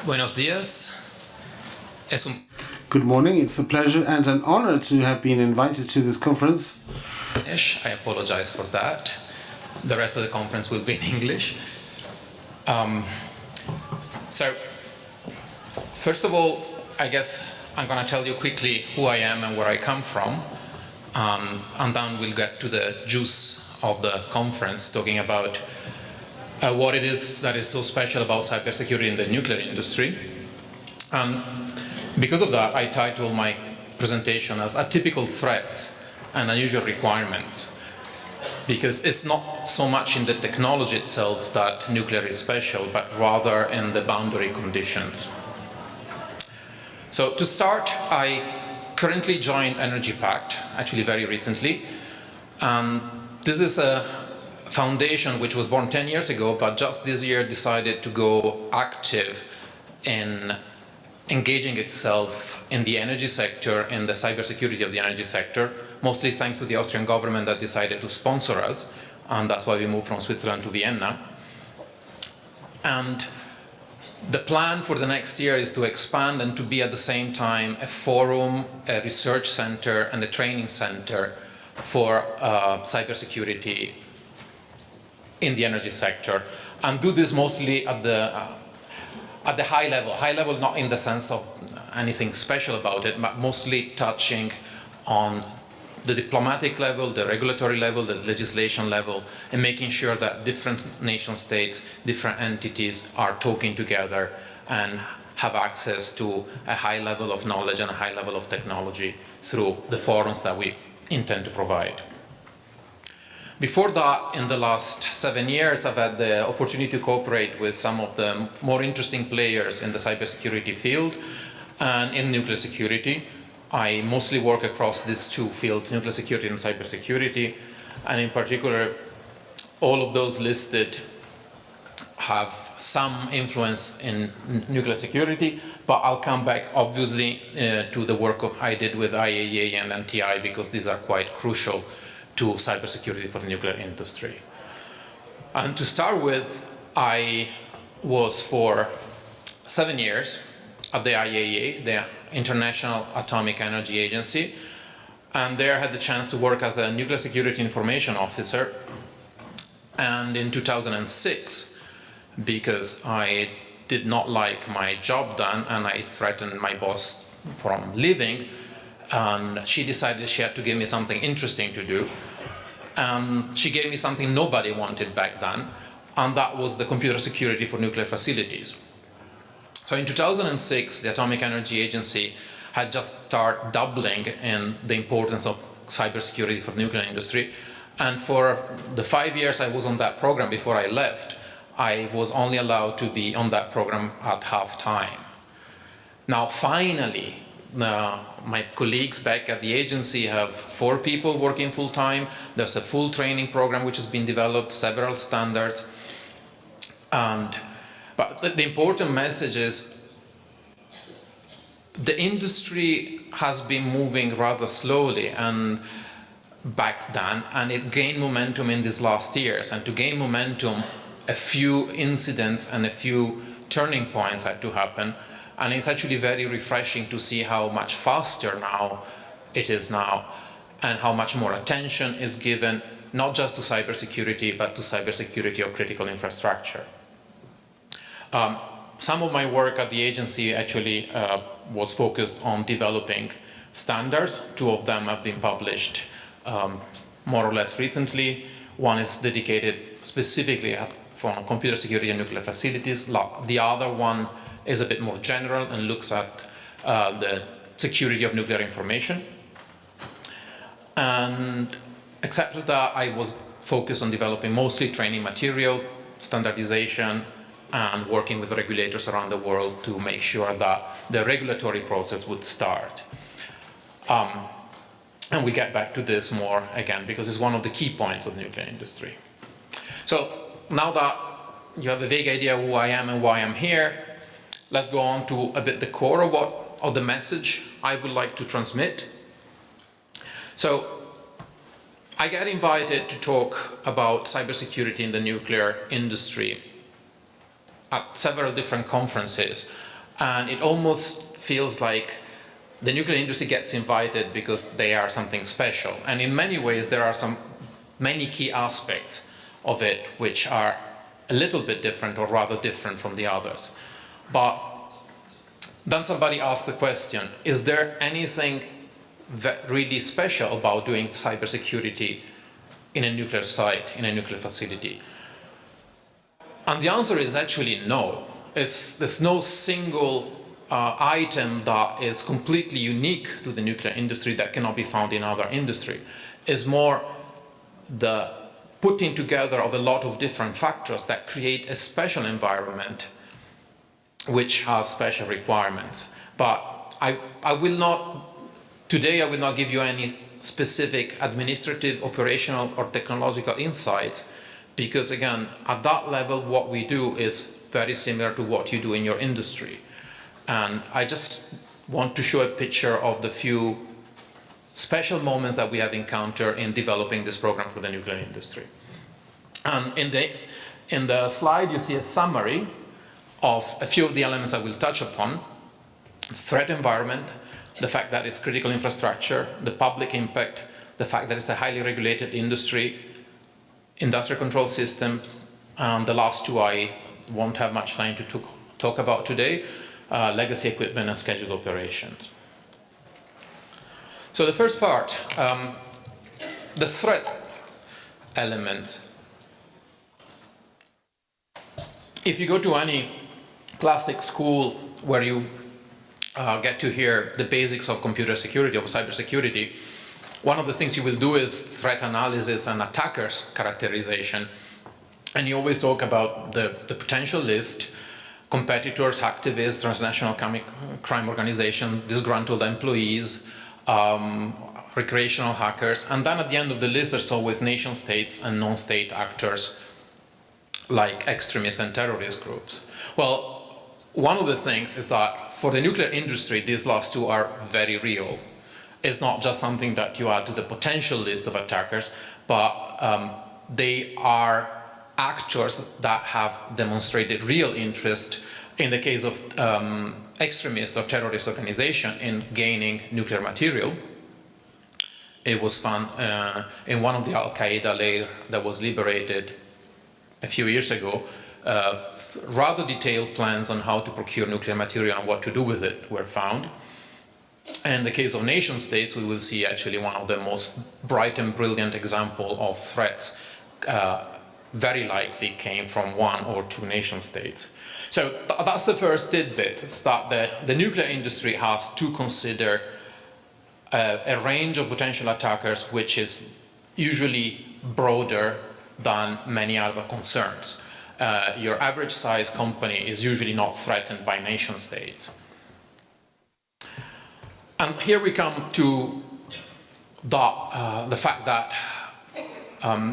Buenos días. Good morning. It's a pleasure and an honor to have been invited to this conference. I apologize for that. The rest of the conference will be in English. So, first of all, I guess I'm going to tell you quickly who I am and where I come from. And then we'll get to the juice of the conference, talking about what it is that is so special about cybersecurity in the nuclear industry. And because of that, I title my presentation as Atypical Threats and Unusual Requirements, because it's not so much in the technology itself that nuclear is special, but rather in the boundary conditions. So to start, I currently joined Energypact, actually very recently. And this is a foundation which was born 10 years ago, but just this year decided to go active in engaging itself in the energy sector, in the cybersecurity of the energy sector, mostly thanks to the Austrian government that decided to sponsor us, and that's why we moved from Switzerland to Vienna. And the plan for the next year is to expand and to be at the same time a forum, a research center, and a training center for cybersecurity in the energy sector, and do this mostly at the high level not in the sense of anything special about it, but mostly touching on the diplomatic level, the regulatory level, the legislation level, and making sure that different nation states, different entities are talking together and have access to a high level of knowledge and a high level of technology through the forums that we intend to provide. Before that, in the last 7 years, I've had the opportunity to cooperate with some of the more interesting players in the cybersecurity field and in nuclear security. I mostly work across these two fields, nuclear security and cybersecurity, and in particular, all of those listed have some influence in nuclear security, but I'll come back, obviously, to the work I did with IAEA and NTI, because these are quite crucial to cybersecurity for the nuclear industry. And to start with, I was for 7 years at the IAEA, the International Atomic Energy Agency, and there I had the chance to work as a nuclear security information officer. And in 2006, because I did not like my job done and I threatened my boss from leaving, and she decided she had to give me something interesting to do. She gave me something nobody wanted back then, and that was the computer security for nuclear facilities. So in 2006, the Atomic Energy Agency had just started doubling in the importance of cybersecurity for the nuclear industry. And for the 5 years I was on that program before I left, I was only allowed to be on that program at half time. Now, finally, my colleagues back at the agency have 4 people working full-time. There's a full training program which has been developed, several standards. But the important message is the industry has been moving rather slowly and back then, and it gained momentum in these last years. And to gain momentum, a few incidents and a few turning points had to happen. And it's actually very refreshing to see how much faster now it is now, and how much more attention is given, not just to cybersecurity, but to cybersecurity of critical infrastructure. Some of my work at the agency actually was focused on developing standards. 2 of them have been published more or less recently. One is dedicated specifically for computer security and nuclear facilities. The other one is a bit more general and looks at the security of nuclear information. And except for that, I was focused on developing mostly training material, standardization, and working with regulators around the world to make sure that the regulatory process would start. And we'll get back to this more again, because it's one of the key points of the nuclear industry. So now that you have a vague idea who I am and why I'm here, let's go on to a bit the core of the message I would like to transmit. So I got invited to talk about cybersecurity in the nuclear industry at several different conferences. And it almost feels like the nuclear industry gets invited because they are something special. And in many ways, there are many key aspects of it which are a little bit different, or rather different from the others. But then somebody asked the question, is there anything that really special about doing cybersecurity in a nuclear site, in a nuclear facility? And the answer is actually no. There's no single item that is completely unique to the nuclear industry that cannot be found in other industry. It's more the putting together of a lot of different factors that create a special environment which has special requirements. But I will not, today I will not give you any specific administrative, operational, or technological insights, because again, at that level, what we do is very similar to what you do in your industry. And I just want to show a picture of the few special moments that we have encountered in developing this program for the nuclear industry. And in the slide, you see a summary of a few of the elements I will touch upon: threat environment, the fact that it's critical infrastructure, the public impact, the fact that it's a highly regulated industry, industrial control systems, and the last two I won't have much time to talk about today, legacy equipment and scheduled operations. So the first part, the threat element. If you go to any classic school where you get to hear the basics of computer security, of cybersecurity, one of the things you will do is threat analysis and attackers characterization. And you always talk about the potential list: competitors, activists, transnational crime organizations, disgruntled employees, recreational hackers. And then at the end of the list, there's always nation states and non-state actors like extremist and terrorist groups. Well, one of the things is that for the nuclear industry, these last two are very real. It's not just something that you add to the potential list of attackers, but they are actors that have demonstrated real interest, in the case of extremist or terrorist organization, in gaining nuclear material. It was found in one of the Al-Qaeda layers that was liberated a few years ago. Rather detailed plans on how to procure nuclear material and what to do with it were found. In the case of nation states, we will see actually one of the most bright and brilliant example of threats very likely came from one or two nation states. So that's the first tidbit. It's that the nuclear industry has to consider a range of potential attackers which is usually broader than many other concerns. Your average size company is usually not threatened by nation states. And here we come to the fact that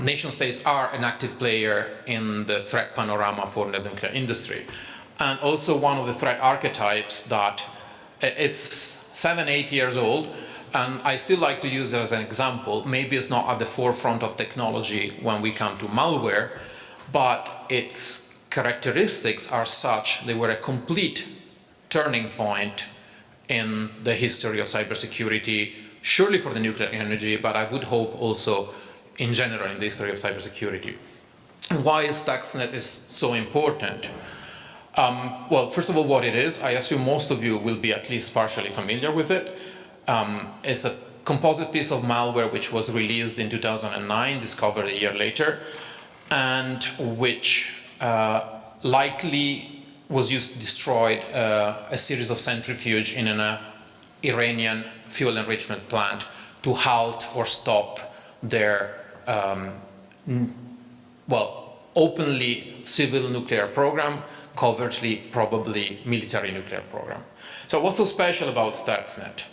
nation states are an active player in the threat panorama for the nuclear industry. And also one of the threat archetypes that it's 7-8 years old, and I still like to use it as an example. Maybe it's not at the forefront of technology when we come to malware, but its characteristics are such they were a complete turning point in the history of cybersecurity, surely for the nuclear energy, but I would hope also in general in the history of cybersecurity. And why is Stuxnet so important? Well, first of all, what it is, I assume most of you will be at least partially familiar with it. It's a composite piece of malware which was released in 2009, discovered a year later, and which likely was used to destroy a series of centrifuge in an Iranian fuel enrichment plant to halt or stop their, well, openly civil nuclear program, covertly probably military nuclear program. So what's so special about Stuxnet?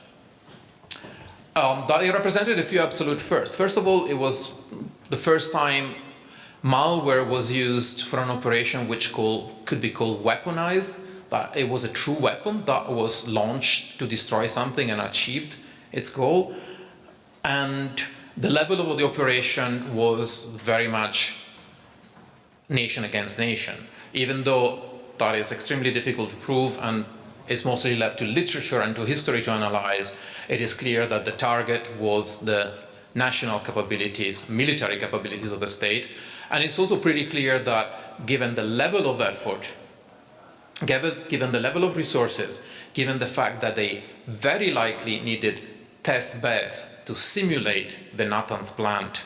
That it represented a few absolute firsts. First of all, it was the first time malware was used for an operation which could be called weaponized, that it was a true weapon that was launched to destroy something and achieved its goal. And the level of the operation was very much nation against nation, even though that is extremely difficult to prove, and is mostly left to literature and to history to analyze, it is clear that the target was the national capabilities, military capabilities of the state. And it's also pretty clear that given the level of effort, given the level of resources, given the fact that they very likely needed test beds to simulate the Natanz plant,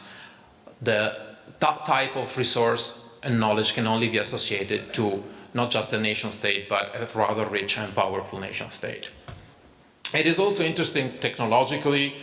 that type of resource and knowledge can only be associated to not just a nation state, but a rather rich and powerful nation state. It is also interesting technologically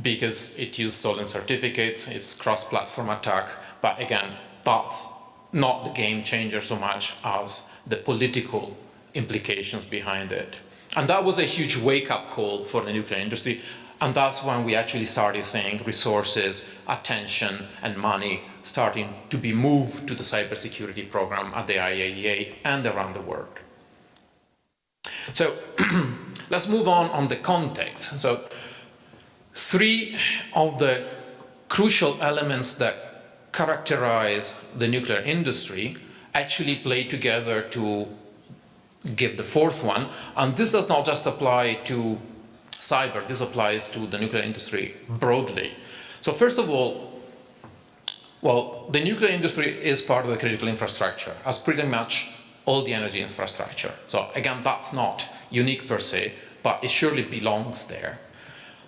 because it used stolen certificates, it's cross-platform attack, but again, that's not the game changer so much as the political implications behind it. And that was a huge wake-up call for the nuclear industry, and that's when we actually started seeing resources, attention, and money starting to be moved to the cybersecurity program at the IAEA and around the world. So let's move on the context. So three of the crucial elements that characterize the nuclear industry actually play together to give the fourth one. And this does not just apply to cyber, this applies to the nuclear industry broadly. So first of all, well, the nuclear industry is part of the critical infrastructure, as pretty much all the energy infrastructure. So again, that's not unique per se, but it surely belongs there.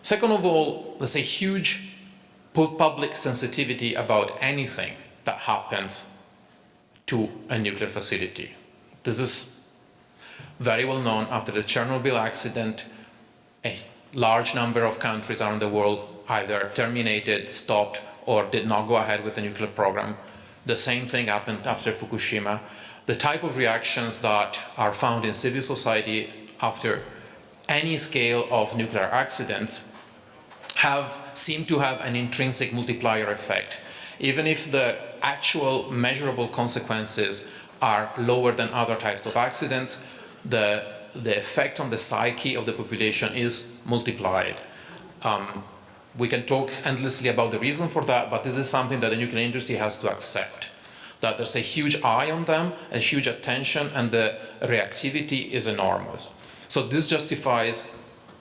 Second of all, there's a huge public sensitivity about anything that happens to a nuclear facility. This is very well known. After the Chernobyl accident, a large number of countries around the world either terminated, stopped, or did not go ahead with the nuclear program. The same thing happened after Fukushima. The type of reactions that are found in civil society after any scale of nuclear accidents seem to have an intrinsic multiplier effect. Even if the actual measurable consequences are lower than other types of accidents, the effect on the psyche of the population is multiplied. We can talk endlessly about the reason for that, but this is something that the nuclear industry has to accept. That there's a huge eye on them, a huge attention, and the reactivity is enormous. So this justifies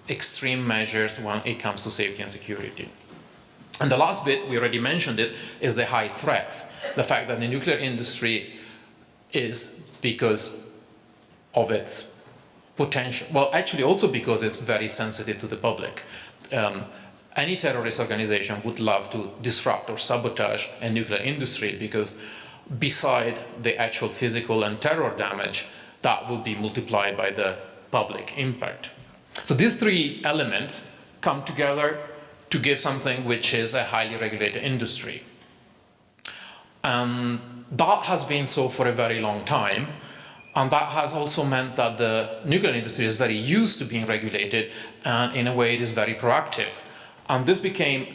extreme measures when it comes to safety and security. And the last bit, we already mentioned it, is the high threat. The fact that the nuclear industry is, because of its potential, well, actually also because it's very sensitive to the public. Any terrorist organization would love to disrupt or sabotage a nuclear industry because beside the actual physical and terror damage, that would be multiplied by the public impact. So these three elements come together to give something which is a highly regulated industry. That has been so for a very long time, and that has also meant that the nuclear industry is very used to being regulated, and in a way it is very proactive. And this became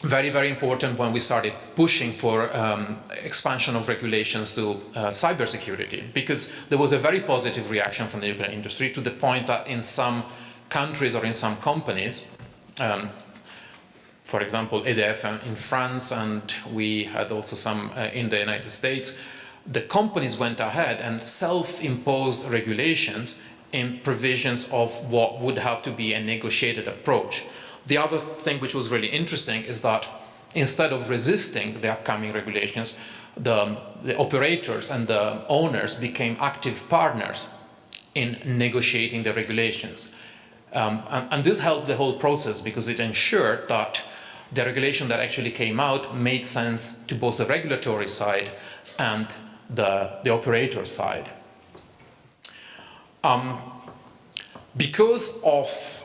very, very important when we started pushing for expansion of regulations to cybersecurity, because there was a very positive reaction from the nuclear industry to the point that in some countries or in some companies, for example, EDF in France, and we had also some in the United States, the companies went ahead and self-imposed regulations in provisions of what would have to be a negotiated approach. The other thing which was really interesting is that instead of resisting the upcoming regulations, the operators and the owners became active partners in negotiating the regulations. And this helped the whole process because it ensured that the regulation that actually came out made sense to both the regulatory side and the operator side. Because of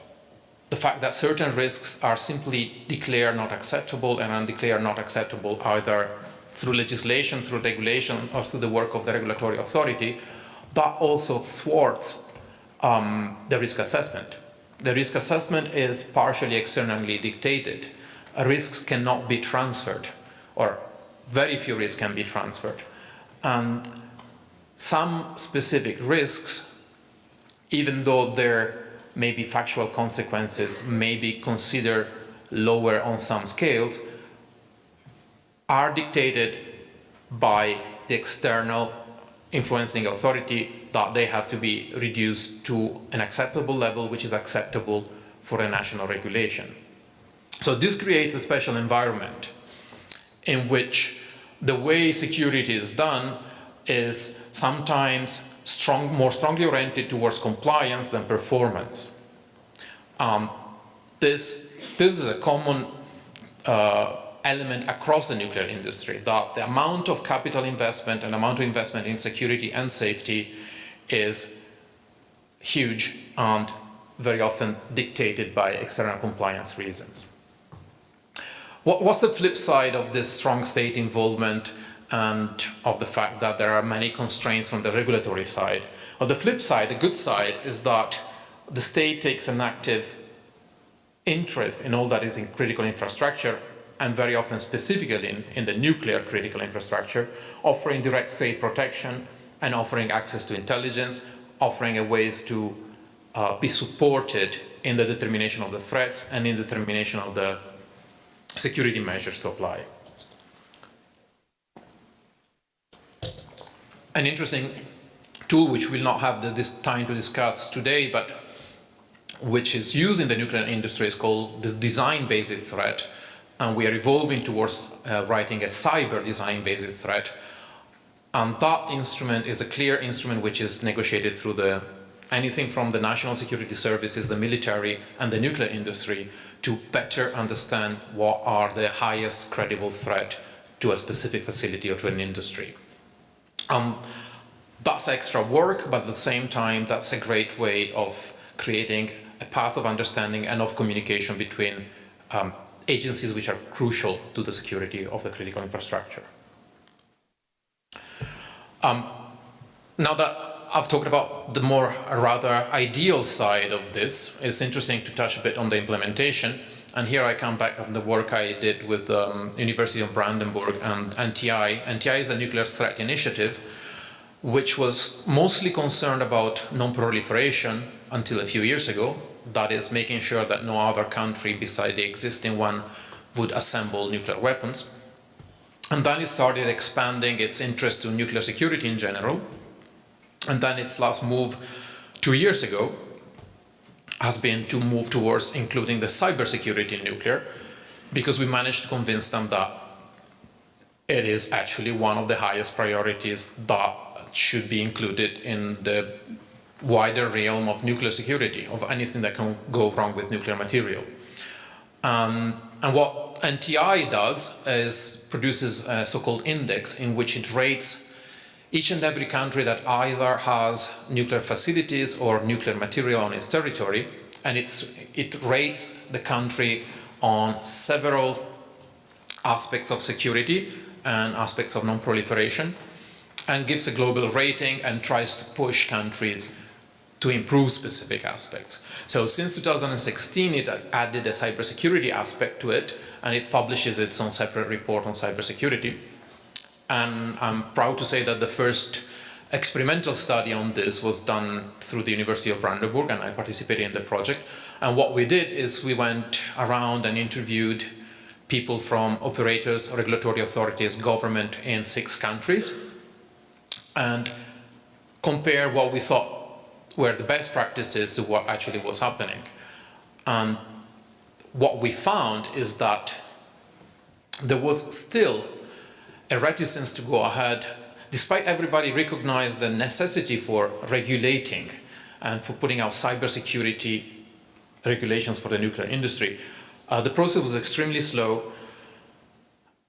the fact that certain risks are simply declared not acceptable and undeclared not acceptable either through legislation, through regulation, or through the work of the regulatory authority, that also thwarts the risk assessment. The risk assessment is partially externally dictated. A risk cannot be transferred, or very few risks can be transferred. And some specific risks, even though there may be factual consequences, may be considered lower on some scales, are dictated by the external influencing authority, that they have to be reduced to an acceptable level, which is acceptable for a national regulation. So this creates a special environment in which the way security is done is sometimes more strongly oriented towards compliance than performance. This is a common element across the nuclear industry, that the amount of capital investment and amount of investment in security and safety is huge and very often dictated by external compliance reasons. What's the flip side of this strong state involvement and of the fact that there are many constraints from the regulatory side? On the flip side, the good side, is that the state takes an active interest in all that is in critical infrastructure, and very often specifically in the nuclear critical infrastructure, offering direct state protection and offering access to intelligence, offering a ways to be supported in the determination of the threats and in the determination of the security measures to apply. An interesting tool, which we'll not have the time to discuss today, but which is used in the nuclear industry, is called the design-based threat. And we are evolving towards writing a cyber design-based threat. And that instrument is a clear instrument which is negotiated through anything from the national security services, the military, and the nuclear industry to better understand what are the highest credible threat to a specific facility or to an industry. That's extra work, but at the same time, that's a great way of creating a path of understanding and of communication between agencies which are crucial to the security of the critical infrastructure. Now that I've talked about the more rather ideal side of this, it's interesting to touch a bit on the implementation. And here I come back on the work I did with the University of Brandenburg and NTI. NTI is a nuclear threat initiative, which was mostly concerned about non-proliferation until a few years ago. That is, making sure that no other country beside the existing one would assemble nuclear weapons. And then it started expanding its interest to nuclear security in general. And then its last move 2 years ago has been to move towards including the cybersecurity in nuclear, because we managed to convince them that it is actually one of the highest priorities that should be included in the wider realm of nuclear security, of anything that can go wrong with nuclear material. And what NTI does is produces a so-called index in which it rates each and every country that either has nuclear facilities or nuclear material on its territory, and it rates the country on several aspects of security and aspects of non-proliferation, and gives a global rating and tries to push countries to improve specific aspects. So since 2016, it added a cybersecurity aspect to it, and it publishes its own separate report on cybersecurity. And I'm proud to say that the first experimental study on this was done through the University of Brandenburg, and I participated in the project. And what we did is we went around and interviewed people from operators, regulatory authorities, government in 6 countries, and compare what we thought were the best practices to what actually was happening. And what we found is that there was still a reticence to go ahead, despite everybody recognized the necessity for regulating and for putting out cybersecurity regulations for the nuclear industry. The process was extremely slow,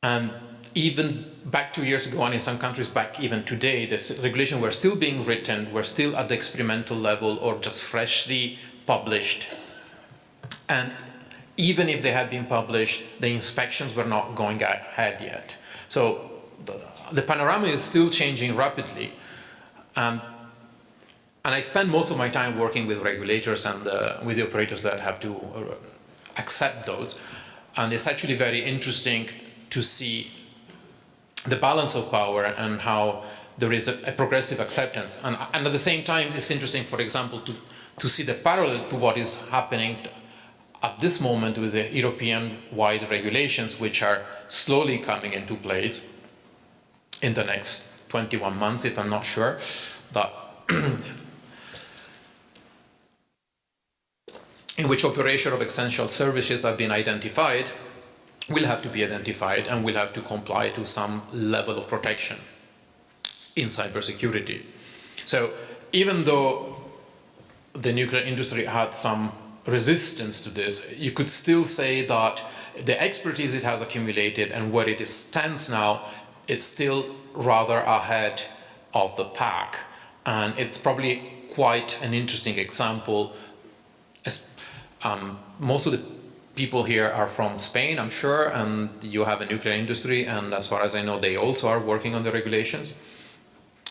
and even back 2 years ago, and in some countries back even today, the regulations were still being written, were still at the experimental level or just freshly published. And even if they had been published, the inspections were not going ahead yet. So the panorama is still changing rapidly. And I spend most of my time working with regulators and with the operators that have to accept those. And it's actually very interesting to see the balance of power and how there is a progressive acceptance. And at the same time, it's interesting, for example, to see the parallel to what is happening at this moment with the European-wide regulations, which are slowly coming into place in the next 21 months, if I'm not sure, that in which operation of essential services have been identified, will have to be identified and will have to comply to some level of protection in cybersecurity. So even though the nuclear industry had some resistance to this, you could still say that the expertise it has accumulated and where it stands now, it's still rather ahead of the pack. And it's probably quite an interesting example. Most of the people here are from Spain, I'm sure, and you have a nuclear industry, and as far as I know, they also are working on the regulations.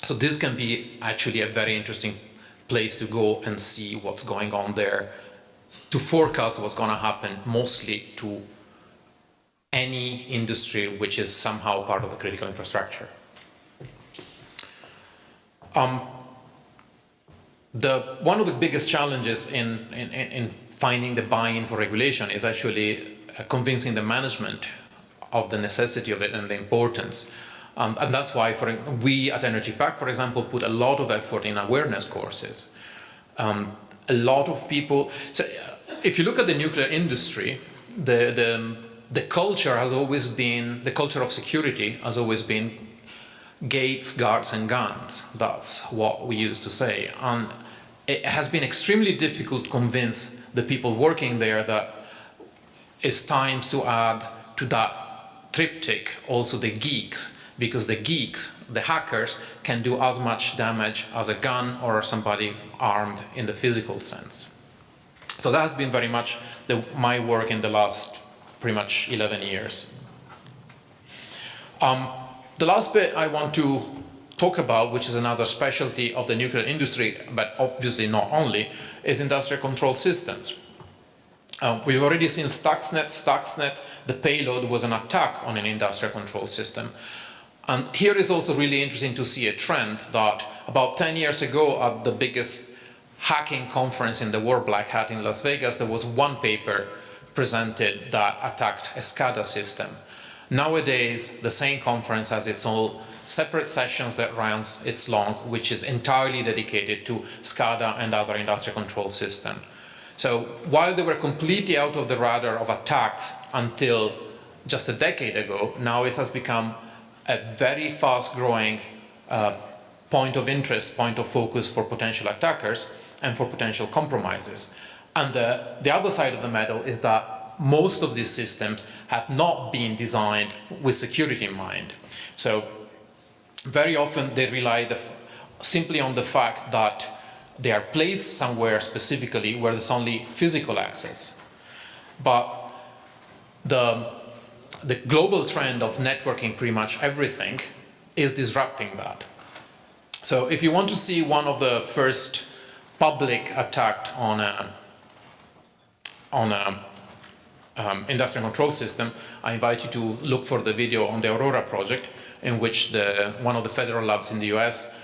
So this can be actually a very interesting place to go and see what's going on there, to forecast what's going to happen mostly to any industry which is somehow part of the critical infrastructure. One of the biggest challenges in finding the buy-in for regulation is actually convincing the management of the necessity of it and the importance. And that's why we at Energypact, for example, put a lot of effort in awareness courses. A lot of people, so if you look at the nuclear industry, the culture has always been, the culture of security has always been gates, guards, and guns. That's what we used to say. And it has been extremely difficult to convince the people working there that it's time to add to that triptych also the geeks, because the geeks, the hackers, can do as much damage as a gun or somebody armed in the physical sense. So that has been very much my work in the last pretty much 11 years. The last bit I want to talk about, which is another specialty of the nuclear industry, but obviously not only, is industrial control systems. We've already seen Stuxnet. Stuxnet, the payload was an attack on an industrial control system. And here is also really interesting to see a trend that about 10 years ago at the biggest hacking conference in the world, Black Hat in Las Vegas, there was one paper presented that attacked a SCADA system. Nowadays, the same conference has its own separate sessions that runs its long, which is entirely dedicated to SCADA and other industrial control systems. So while they were completely out of the radar of attacks until just a decade ago, now it has become a very fast-growing point of interest, point of focus for potential attackers and for potential compromises. And the other side of the medal is that most of these systems have not been designed with security in mind. So very often they rely simply on the fact that they are placed somewhere specifically where there's only physical access. But the global trend of networking pretty much everything is disrupting that. So if you want to see one of the first public attack on a industrial control system, I invite you to look for the video on the Aurora project, in which one of the federal labs in the US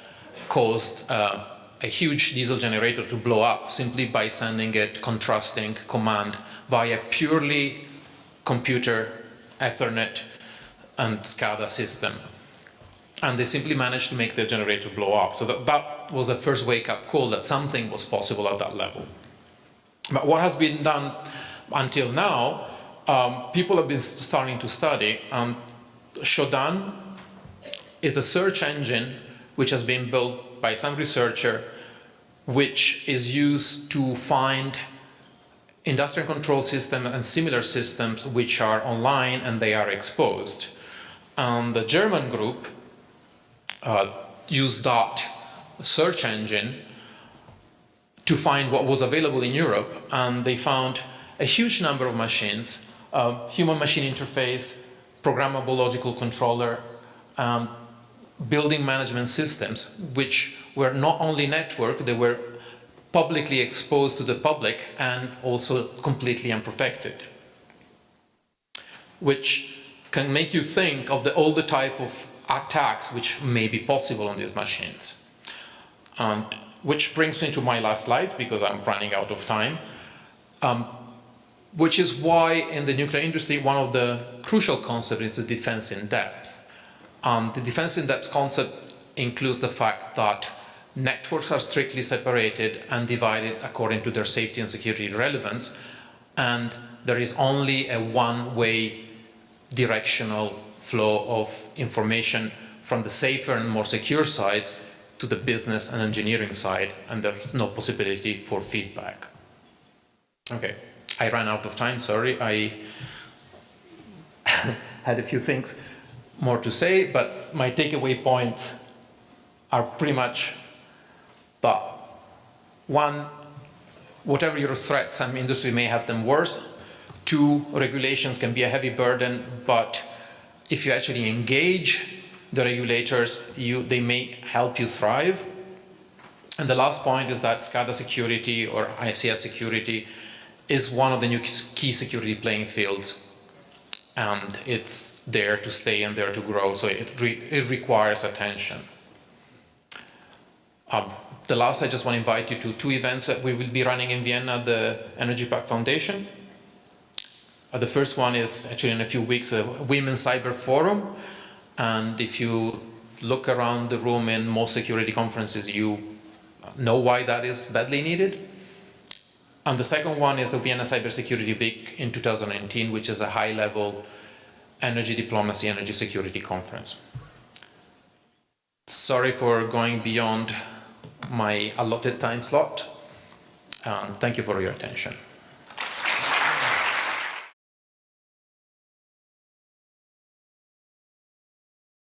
caused a huge diesel generator to blow up simply by sending it contrasting command via purely computer, Ethernet, and SCADA system. And they simply managed to make the generator blow up. So that was the first wake-up call that something was possible at that level. But what has been done until now, people have been starting to study. Ciudad is a search engine which has been built by some researcher, which is used to find industrial control systems and similar systems which are online and they are exposed. The German group used that search engine to find what was available in Europe, and they found a huge number of machines, human-machine interface, programmable logical controller, building management systems, which were not only networked, they were publicly exposed to the public and also completely unprotected, which can make you think of all the type of attacks which may be possible on these machines. And which brings me to my last slides, because I'm running out of time, which is why in the nuclear industry one of the crucial concepts is the defense in depth. The defense in depth concept includes the fact that networks are strictly separated and divided according to their safety and security relevance, and there is only a one-way directional flow of information from the safer and more secure sides to the business and engineering side, and there is no possibility for feedback. Okay, I ran out of time, sorry. I had a few things more to say, but my takeaway points are pretty much that, one, whatever your threats, some industry may have them worse. Two, regulations can be a heavy burden, but if you actually engage the regulators, they may help you thrive. And the last point is that SCADA security or ICS security is one of the new key security playing fields, and it's there to stay and there to grow, so it requires attention. The last, I just want to invite you to two events that we will be running in Vienna, the Energypact Foundation. The first one is actually in a few weeks, a Women's Cyber Forum. And if you look around the room in most security conferences, you know why that is badly needed. And the second one is the Vienna Cybersecurity Week in 2019, which is a high-level energy diplomacy, energy security conference. Sorry for going beyond my allotted time slot. Thank you for your attention.